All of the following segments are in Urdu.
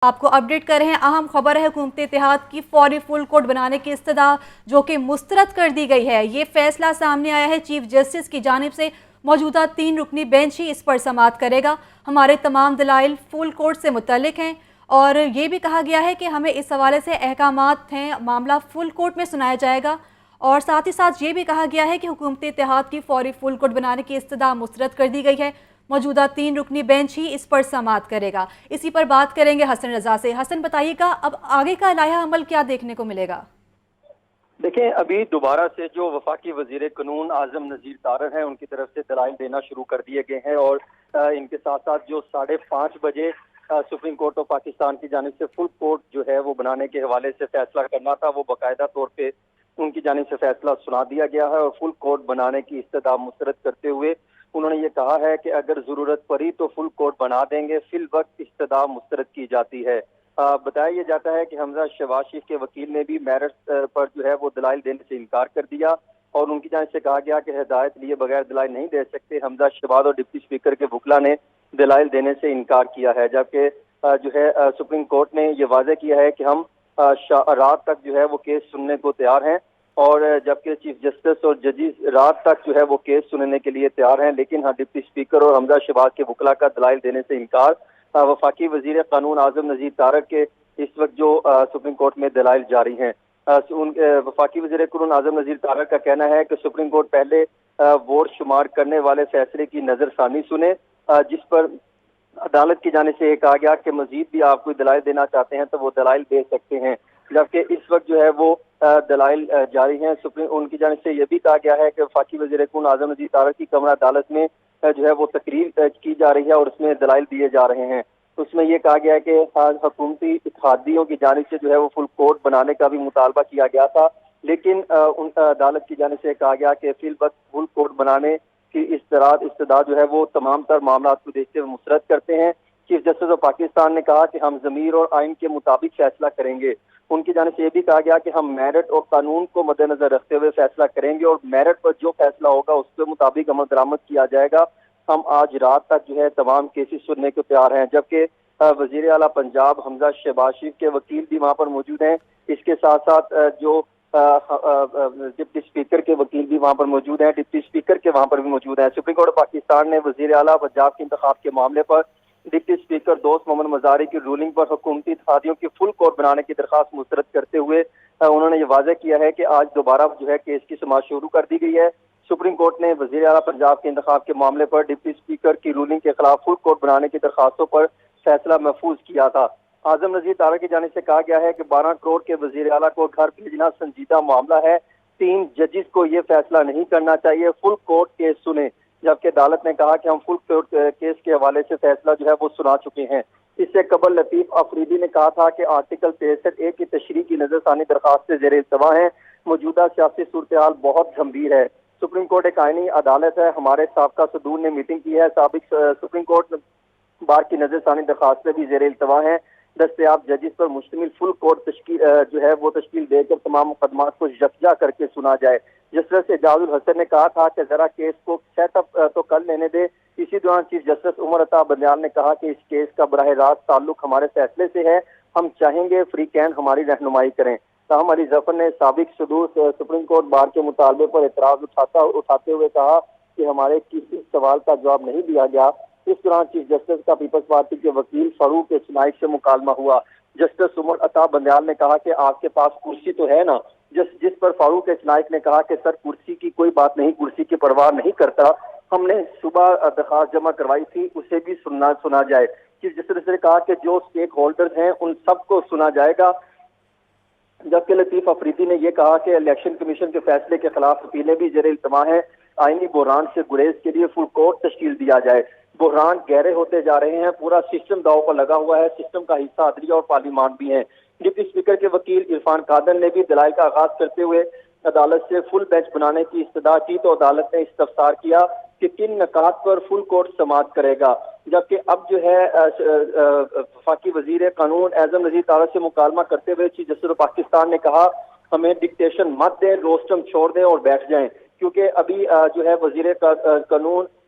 آپ کو اپڈیٹ کر رہے ہیں اہم خبر ہے حکومت اتحاد کی فوری فل کوڈ بنانے کی استدعا جو کہ مسترد کر دی گئی ہے۔ یہ فیصلہ سامنے آیا ہے چیف جسٹس کی جانب سے۔ موجودہ 3 رکنی بینچ ہی اس پر سماعت کرے گا۔ ہمارے تمام دلائل فل کوڈ سے متعلق ہیں اور یہ بھی کہا گیا ہے کہ ہمیں اس حوالے سے احکامات ہیں معاملہ فل کوڈ میں سنایا جائے گا، اور ساتھ ہی ساتھ یہ بھی کہا گیا ہے کہ حکومت اتحاد کی فوری فل کوڈ بنانے کی استدعا مسترد کر دی گئی ہے۔ موجودہ 3 رکنی بینچ ہی اس پر سماعت کرے گا۔ اسی پر بات کریں گے حسن رضا سے۔ حسن بتائیے گا اب آگے کا لائحہ عمل کیا دیکھنے کو ملے گا؟ دیکھیں، ابھی دوبارہ سے جو وفاقی وزیر قانون اعظم نذیر طارر ہیں ان کی طرف سے دلائل دینا شروع کر دیے گئے ہیں، اور ان کے ساتھ ساتھ جو 5:30 بجے سپریم کورٹ آف پاکستان کی جانب سے فل کوڈ جو ہے وہ بنانے کے حوالے سے فیصلہ کرنا تھا، وہ باقاعدہ طور پہ ان کی جانب سے فیصلہ سنا دیا گیا ہے، اور فل کوڈ بنانے کی استدعا مسترد کرتے ہوئے انہوں نے یہ کہا ہے کہ اگر ضرورت پڑی تو فل کوڈ بنا دیں گے، فی الوقت استدعا مسترد کی جاتی ہے۔ بتایا یہ جاتا ہے کہ حمزہ شہباز شریف کے وکیل نے بھی میرٹ پر جو ہے وہ دلائل دینے سے انکار کر دیا، اور ان کی جانب سے کہا گیا کہ ہدایت لیے بغیر دلائل نہیں دے سکتے۔ حمزہ شہباز اور ڈپٹی اسپیکر کے وکلا نے دلائل دینے سے انکار کیا ہے، جبکہ جو ہے سپریم کورٹ نے یہ واضح کیا ہے کہ ہم رات تک جو ہے وہ کیس سننے کو تیار ہیں، اور جبکہ چیف جسٹس اور ججز رات تک جو ہے وہ کیس سننے کے لیے تیار ہیں، لیکن ڈپٹی اسپیکر اور حمزہ شہباز کے وکلا کا دلائل دینے سے انکار۔ وفاقی وزیر قانون اعظم نذیر طارر کے اس وقت جو سپریم کورٹ میں دلائل جاری ہیں، وفاقی وزیر قانون اعظم نذیر طارر کا کہنا ہے کہ سپریم کورٹ پہلے ووٹ شمار کرنے والے فیصلے کی نظر ثانی سنے، جس پر عدالت کی جانب سے یہ کہا گیا کہ مزید بھی آپ کوئی دلائل دینا چاہتے ہیں تو وہ دلائل دے سکتے ہیں، جبکہ اس وقت جو ہے وہ دلائل جاری ہیں۔ ان کی جانب سے یہ بھی کہا گیا ہے کہ وفاقی وزیر قانون اعظم نذیر طارر کی کمرہ عدالت میں جو ہے وہ تقریر کی جا رہی ہے اور اس میں دلائل دیے جا رہے ہیں۔ اس میں یہ کہا گیا ہے کہ حکومتی اتحادیوں کی جانب سے جو ہے وہ فل کوڈ بنانے کا بھی مطالبہ کیا گیا تھا، لیکن عدالت کی جانب سے کہا گیا کہ فی الوقت فل کوڈ بنانے کی استدعا جو ہے وہ تمام تر معاملات کو دیکھتے ہوئے مسترد کرتے ہیں۔ چیف جسٹس آف پاکستان نے کہا کہ ہم ضمیر اور آئین کے مطابق فیصلہ کریں گے۔ ان کی جانب سے یہ بھی کہا گیا کہ ہم میرٹ اور قانون کو مد نظر رکھتے ہوئے فیصلہ کریں گے، اور میرٹ پر جو فیصلہ ہوگا اس کے مطابق عمل درآمد کیا جائے گا۔ ہم آج رات تک جو ہے تمام کیسز سننے کو تیار ہیں، جبکہ وزیر اعلیٰ پنجاب حمزہ شہباز شریف کے وکیل بھی وہاں پر موجود ہیں۔ اس کے ساتھ ساتھ جو ڈپٹی اسپیکر کے وکیل بھی وہاں پر موجود ہیں، ڈپٹی اسپیکر کے وہاں پر بھی موجود ہیں۔ سپریم کورٹ آف پاکستان نے وزیر اعلیٰ پنجاب کے انتخاب کے معاملے پر ڈپٹی اسپیکر دوست محمد مزاری کی رولنگ پر حکومتی اتحادیوں کی فل کوڈ بنانے کی درخواست مسترد کرتے ہوئے انہوں نے یہ واضح کیا ہے کہ آج دوبارہ جو ہے کیس کی سماعت شروع کر دی گئی ہے۔ سپریم کورٹ نے وزیر اعلیٰ پنجاب کے انتخاب کے معاملے پر ڈپٹی اسپیکر کی رولنگ کے خلاف فل کوڈ بنانے کی درخواستوں پر فیصلہ محفوظ کیا تھا۔ اعظم نذیر طارر کی جانب سے کہا گیا ہے کہ 12 کروڑ کے وزیر اعلیٰ کو گھر بھیجنا سنجیدہ معاملہ ہے، 3 ججز کو یہ فیصلہ نہیں کرنا چاہیے، فل کوڈ کیس سنیں، جبکہ عدالت نے کہا کہ ہم فل کوڈ کیس کے حوالے سے فیصلہ جو ہے وہ سنا چکے ہیں۔ اس سے قبل لطیف افریدی نے کہا تھا کہ آرٹیکل 63(a) کی تشریح کی نظر ثانی درخواست سے زیر التوا ہے، موجودہ سیاسی صورتحال بہت گمبھیر ہے، سپریم کورٹ ایک آئینی عدالت ہے، ہمارے سابقہ صدور نے میٹنگ کی ہے، سابق سپریم کورٹ بار کی نظر ثانی درخواست سے بھی زیر التوا ہیں، دستیاب ججز پر مشتمل فل کورٹ جو ہے وہ تشکیل دے کر تمام مقدمات کو یکجا کر کے سنا جائے۔ جسٹس اعجاز الحسن نے کہا تھا کہ ذرا کیس کو سیٹ اپ تو کر لینے دے۔ اسی دوران چیف جسٹس عمر عطا بندیال نے کہا کہ اس کیس کا براہ راست تعلق ہمارے فیصلے سے ہے، ہم چاہیں گے فریقین ہماری رہنمائی کریں۔ تاہم علی ظفر نے سابق صدور سپریم کورٹ بار کے مطالبے پر اعتراض اٹھاتے ہوئے کہا کہ ہمارے کسی سوال کا جواب نہیں دیا گیا۔ اس دوران چیف جسٹس کا پیپلز پارٹی کے وکیل فاروق چنائک سے مکالمہ ہوا۔ جسٹس عمر عطا بندیال نے کہا کہ آپ کے پاس کرسی تو ہے نا، جس پر فاروق چنائک نے کہا کہ سر کرسی کی کوئی بات نہیں، کرسی کی پرواہ نہیں کرتا، ہم نے صبح درخواست جمع کروائی تھی، اسے بھی سنا جائے۔ چیف جسٹس نے کہا کہ جو اسٹیک ہولڈرز ہیں ان سب کو سنا جائے گا، جبکہ لطیف افریدی نے یہ کہا کہ الیکشن کمیشن کے فیصلے کے خلاف اپیلیں بھی زیر التوا ہیں، آئینی بحران سے گریز کے لیے فل کورٹ تشکیل دیا جائے۔ بحران گہرے ہوتے جا رہے ہیں، پورا سسٹم داؤ پر لگا ہوا ہے، سسٹم کا حصہ عدلیہ اور پارلیمان بھی ہیں۔ ڈپٹی اسپیکر کے وکیل عرفان قادر نے بھی دلائل کا آغاز کرتے ہوئے عدالت سے فل بینچ بنانے کی استدعا کی تو عدالت نے استفسار کیا کہ کن نکات پر فل کورٹ سماعت کرے گا، جبکہ اب جو ہے وفاقی وزیر قانون اعظم نذیر طارر سے مکالمہ کرتے ہوئے چیف جسٹس پاکستان نے کہا ہمیں ڈکٹیشن مت دیں، روسٹم چھوڑ دیں اور بیٹھ جائیں، کیونکہ ابھی جو ہے وزیر قانون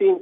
3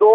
2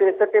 63